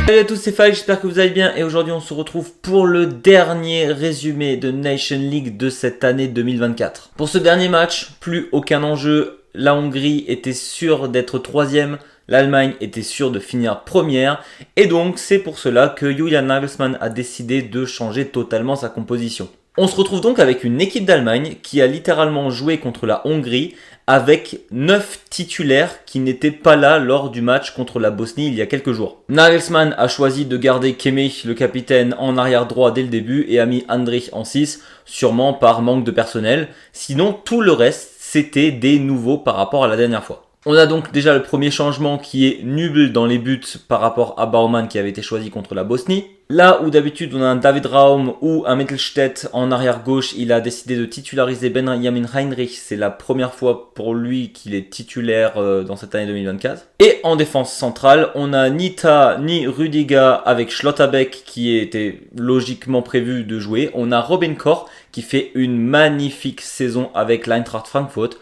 Salut à tous, c'est Fal, j'espère que vous allez bien et aujourd'hui on se retrouve pour le dernier résumé de Nation League de cette année 2024. Pour ce dernier match, plus aucun enjeu, la Hongrie était sûre d'être troisième, l'Allemagne était sûre de finir première et donc c'est pour cela que Julian Nagelsmann a décidé de changer totalement sa composition. On se retrouve donc avec une équipe d'Allemagne qui a littéralement joué contre la Hongrie avec 9 titulaires qui n'étaient pas là lors du match contre la Bosnie il y a quelques jours. Nagelsmann a choisi de garder Kimmich, le capitaine, en arrière droit dès le début et a mis Andrich en 6, sûrement par manque de personnel. Sinon, tout le reste, c'était des nouveaux par rapport à la dernière fois. On a donc déjà le premier changement qui est Nübel dans les buts par rapport à Baumann qui avait été choisi contre la Bosnie. Là où d'habitude on a un David Raum ou un Mittelstädt en arrière gauche, il a décidé de titulariser Benjamin Heinrich. C'est la première fois pour lui qu'il est titulaire dans cette année 2024. Et en défense centrale, on a ni Ta ni Rüdiger avec Schlotterbeck qui était logiquement prévu de jouer. On a Robin Koch qui fait une magnifique saison avec l'Eintracht Frankfurt.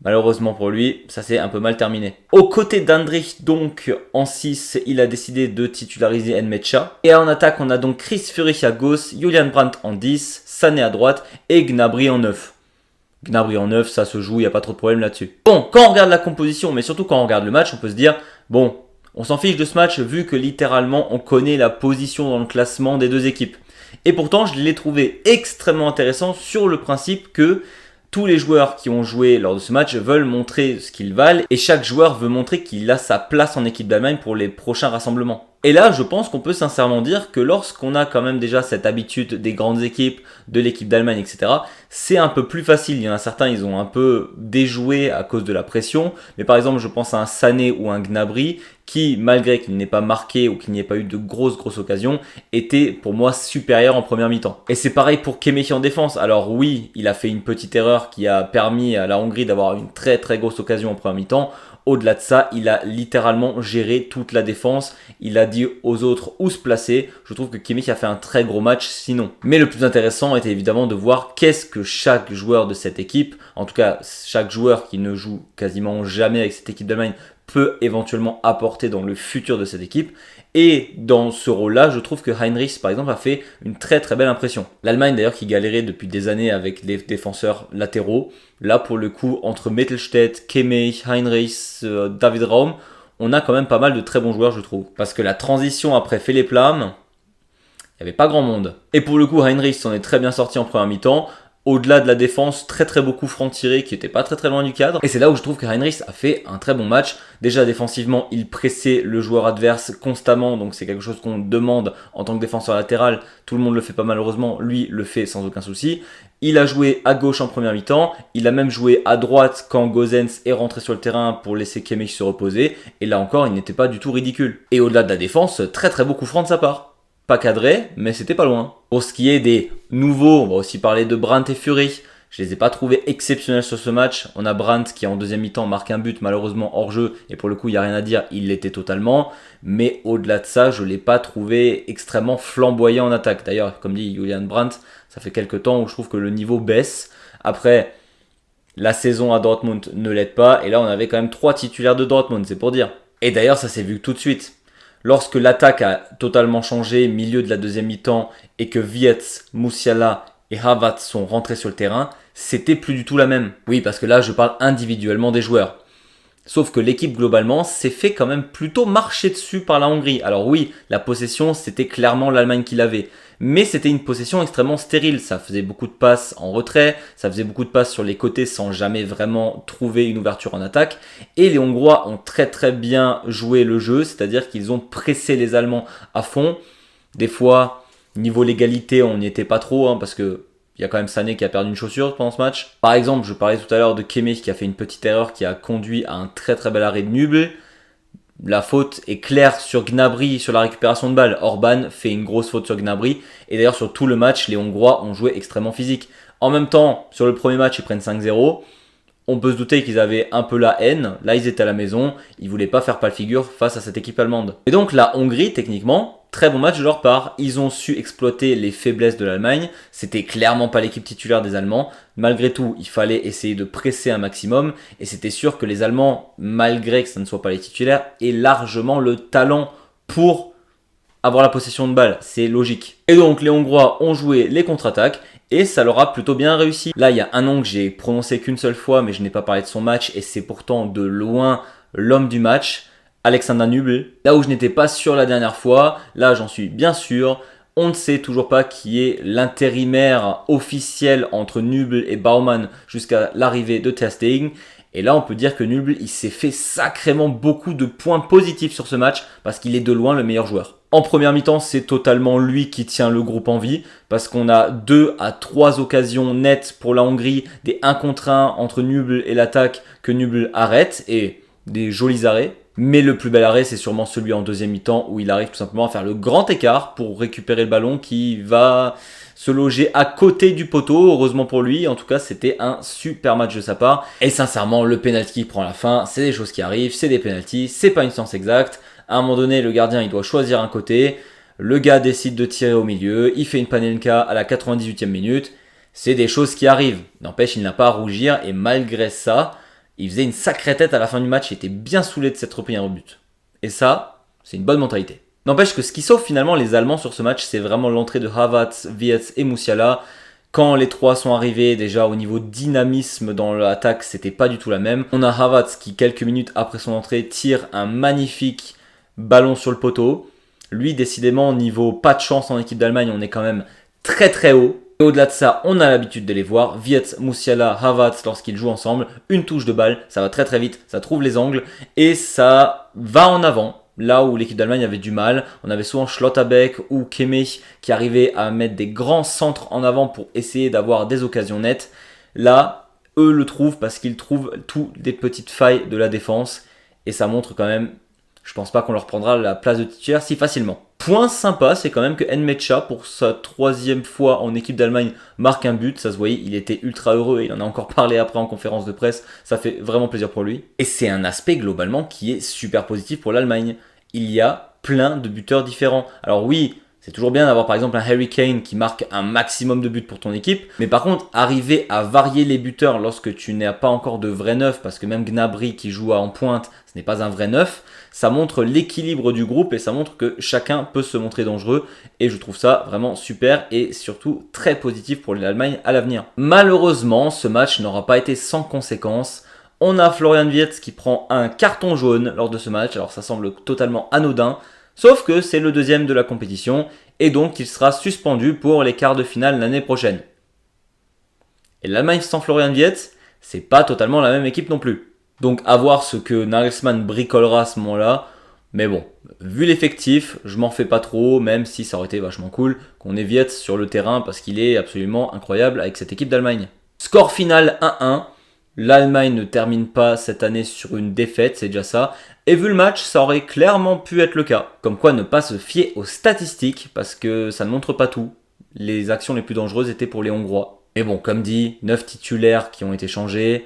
Malheureusement pour lui, ça s'est un peu mal terminé. Aux côtés d'Andrich, donc en 6, il a décidé de titulariser Nmecha. Et en attaque, on a donc Chris Führich à gauche, Julian Brandt en 10, Sané à droite et Gnabry en 9. Gnabry en 9, ça se joue, il n'y a pas trop de problème là-dessus. Bon, quand on regarde la composition, mais surtout quand on regarde le match, on peut se dire, bon, on s'en fiche de ce match vu que littéralement on connaît la position dans le classement des deux équipes. Et pourtant, je l'ai trouvé extrêmement intéressant sur le principe que tous les joueurs qui ont joué lors de ce match veulent montrer ce qu'ils valent et chaque joueur veut montrer qu'il a sa place en équipe d'Allemagne pour les prochains rassemblements. Et là, je pense qu'on peut sincèrement dire que lorsqu'on a quand même déjà cette habitude des grandes équipes, de l'équipe d'Allemagne, etc., c'est un peu plus facile. Il y en a certains, ils ont un peu déjoué à cause de la pression. Mais par exemple, je pense à un Sané ou un Gnabry qui, malgré qu'il n'ait pas marqué ou qu'il n'y ait pas eu de grosses occasions, était pour moi supérieur en première mi-temps. Et c'est pareil pour Kimmich en défense. Alors oui, il a fait une petite erreur qui a permis à la Hongrie d'avoir une très grosse occasion en première mi-temps. Au-delà de ça, il a littéralement géré toute la défense. Il a dit aux autres où se placer. Je trouve que Kimmich a fait un très gros match sinon. Mais le plus intéressant était évidemment de voir qu'est-ce que chaque joueur de cette équipe, en tout cas chaque joueur qui ne joue quasiment jamais avec cette équipe d'Allemagne, peut éventuellement apporter dans le futur de cette équipe. Et dans ce rôle-là, je trouve que Heinrich, par exemple, a fait une très belle impression. L'Allemagne, d'ailleurs, qui galérait depuis des années avec les défenseurs latéraux. Là, pour le coup, entre Mittelstädt, Kimmich, Heinrich, David Raum, on a quand même pas mal de très bons joueurs, je trouve. Parce que la transition après Philipp Lahm, il n'y avait pas grand monde. Et pour le coup, Heinrich s'en est très bien sorti en première mi-temps. Au-delà de la défense, très beaucoup franc tiré qui était pas très loin du cadre. Et c'est là où je trouve que Heinrich a fait un très bon match. Déjà défensivement, il pressait le joueur adverse constamment, donc c'est quelque chose qu'on demande en tant que défenseur latéral. Tout le monde le fait pas malheureusement, lui le fait sans aucun souci. Il a joué à gauche en première mi-temps, il a même joué à droite quand Gosens est rentré sur le terrain pour laisser Kimmich se reposer. Et là encore, il n'était pas du tout ridicule. Et au-delà de la défense, très beau coup franc de sa part. Pas cadré, mais c'était pas loin. Pour ce qui est des nouveaux, on va aussi parler de Brandt et Führich. Je les ai pas trouvés exceptionnels sur ce match. On a Brandt qui en deuxième mi-temps marque un but malheureusement hors jeu. Et pour le coup, il n'y a rien à dire, il l'était totalement. Mais au-delà de ça, je ne l'ai pas trouvé extrêmement flamboyant en attaque. D'ailleurs, comme dit Julian Brandt, ça fait quelques temps où je trouve que le niveau baisse. Après, la saison à Dortmund ne l'aide pas. Et là, on avait quand même 3 titulaires de Dortmund, c'est pour dire. Et d'ailleurs, ça s'est vu tout de suite. Lorsque l'attaque a totalement changé, milieu de la deuxième mi-temps, et que Wirtz, Musiala et Havertz sont rentrés sur le terrain, c'était plus du tout la même. Oui, parce que là, je parle individuellement des joueurs. Sauf que l'équipe, globalement, s'est fait quand même plutôt marcher dessus par la Hongrie. Alors oui, la possession, c'était clairement l'Allemagne qui l'avait. Mais c'était une possession extrêmement stérile. Ça faisait beaucoup de passes en retrait, ça faisait beaucoup de passes sur les côtés sans jamais vraiment trouver une ouverture en attaque. Et les Hongrois ont très bien joué le jeu, c'est-à-dire qu'ils ont pressé les Allemands à fond. Des fois, niveau légalité, on n'y était pas trop, parce que il y a quand même Sané qui a perdu une chaussure pendant ce match. Par exemple, je parlais tout à l'heure de Kimmich qui a fait une petite erreur qui a conduit à un très bel arrêt de Nübel. La faute est claire sur Gnabry sur la récupération de balle. Orban fait une grosse faute sur Gnabry. Et d'ailleurs, sur tout le match, les Hongrois ont joué extrêmement physique. En même temps, sur le premier match, ils prennent 5-0. On peut se douter qu'ils avaient un peu la haine. Là, ils étaient à la maison. Ils voulaient pas faire pâle figure face à cette équipe allemande. Et donc, la Hongrie, techniquement, très bon match de leur part. Ils ont su exploiter les faiblesses de l'Allemagne. C'était clairement pas l'équipe titulaire des Allemands. Malgré tout, il fallait essayer de presser un maximum. Et c'était sûr que les Allemands, malgré que ça ne soit pas les titulaires, aient largement le talent pour avoir la possession de balle, c'est logique. Et donc les Hongrois ont joué les contre-attaques et ça leur a plutôt bien réussi. Là, il y a un nom que j'ai prononcé qu'une seule fois, mais je n'ai pas parlé de son match et c'est pourtant de loin l'homme du match, Alexander Nübel. Là où je n'étais pas sûr la dernière fois, là j'en suis bien sûr. On ne sait toujours pas qui est l'intérimaire officiel entre Nübel et Baumann jusqu'à l'arrivée de Ter Stegen. Et là, on peut dire que Nübel, il s'est fait sacrément beaucoup de points positifs sur ce match parce qu'il est de loin le meilleur joueur. En première mi-temps, c'est totalement lui qui tient le groupe en vie parce qu'on a 2 à 3 occasions nettes pour la Hongrie, des 1 contre 1 entre Nübel et l'attaque que Nübel arrête et des jolis arrêts. Mais le plus bel arrêt, c'est sûrement celui en deuxième mi-temps où il arrive tout simplement à faire le grand écart pour récupérer le ballon qui va se loger à côté du poteau. Heureusement pour lui, en tout cas, c'était un super match de sa part. Et sincèrement, le penalty qui prend la fin, c'est des choses qui arrivent, c'est des penalties, c'est pas une science exacte. À un moment donné, le gardien, il doit choisir un côté. Le gars décide de tirer au milieu, il fait une panenka à la 98e minute. C'est des choses qui arrivent. N'empêche, il n'a pas à rougir et malgré ça, il faisait une sacrée tête à la fin du match, il était bien saoulé de s'être pris un rebut. Et ça, c'est une bonne mentalité. N'empêche que ce qui sauve finalement les Allemands sur ce match, c'est vraiment l'entrée de Havertz, Wirtz et Musiala. Quand les trois sont arrivés, déjà au niveau dynamisme dans l'attaque, c'était pas du tout la même. On a Havertz qui, quelques minutes après son entrée, tire un magnifique ballon sur le poteau. Lui, décidément, niveau pas de chance en équipe d'Allemagne, on est quand même très très haut. Et au-delà de ça, on a l'habitude de les voir. Wirtz, Musiala, Havertz, lorsqu'ils jouent ensemble, une touche de balle, ça va très très vite, ça trouve les angles et ça va en avant. Là où l'équipe d'Allemagne avait du mal, on avait souvent Schlotterbeck ou Kimmich qui arrivaient à mettre des grands centres en avant pour essayer d'avoir des occasions nettes. Là, eux le trouvent parce qu'ils trouvent toutes les petites failles de la défense et ça montre quand même, je pense pas qu'on leur prendra la place de titulaire si facilement. Point sympa, c'est quand même que Nmecha, pour sa 3e fois en équipe d'Allemagne, marque un but. Ça se voyait, il était ultra heureux et il en a encore parlé après en conférence de presse. Ça fait vraiment plaisir pour lui. Et c'est un aspect globalement qui est super positif pour l'Allemagne. Il y a plein de buteurs différents. Alors oui, c'est toujours bien d'avoir par exemple un Harry Kane qui marque un maximum de buts pour ton équipe. Mais par contre, arriver à varier les buteurs lorsque tu n'as pas encore de vrai neuf, parce que même Gnabry qui joue en pointe, ce n'est pas un vrai neuf, ça montre l'équilibre du groupe et ça montre que chacun peut se montrer dangereux. Et je trouve ça vraiment super et surtout très positif pour l'Allemagne à l'avenir. Malheureusement, ce match n'aura pas été sans conséquences. On a Florian Wirtz qui prend un carton jaune lors de ce match. Alors ça semble totalement anodin. Sauf que c'est le 2e de la compétition et donc il sera suspendu pour les quarts de finale l'année prochaine. Et l'Allemagne sans Florian Wirtz, c'est pas totalement la même équipe non plus. Donc à voir ce que Nagelsmann bricolera à ce moment-là. Mais bon, vu l'effectif, je m'en fais pas trop, même si ça aurait été vachement cool qu'on ait Wirtz sur le terrain parce qu'il est absolument incroyable avec cette équipe d'Allemagne. Score final 1-1. L'Allemagne ne termine pas cette année sur une défaite, c'est déjà ça. Et vu le match, ça aurait clairement pu être le cas. Comme quoi ne pas se fier aux statistiques, parce que ça ne montre pas tout. Les actions les plus dangereuses étaient pour les Hongrois. Mais bon, comme dit, 9 titulaires qui ont été changés,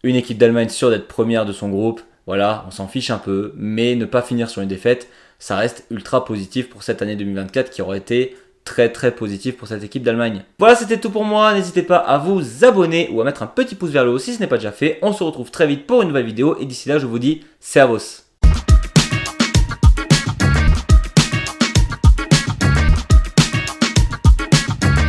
une équipe d'Allemagne sûre d'être première de son groupe. Voilà, on s'en fiche un peu, mais ne pas finir sur une défaite, ça reste ultra positif pour cette année 2024 qui aurait été très très positif pour cette équipe d'Allemagne. Voilà, c'était tout pour moi. N'hésitez pas à vous abonner ou à mettre un petit pouce vers le haut si ce n'est pas déjà fait. On se retrouve très vite pour une nouvelle vidéo et d'ici là, je vous dis servus.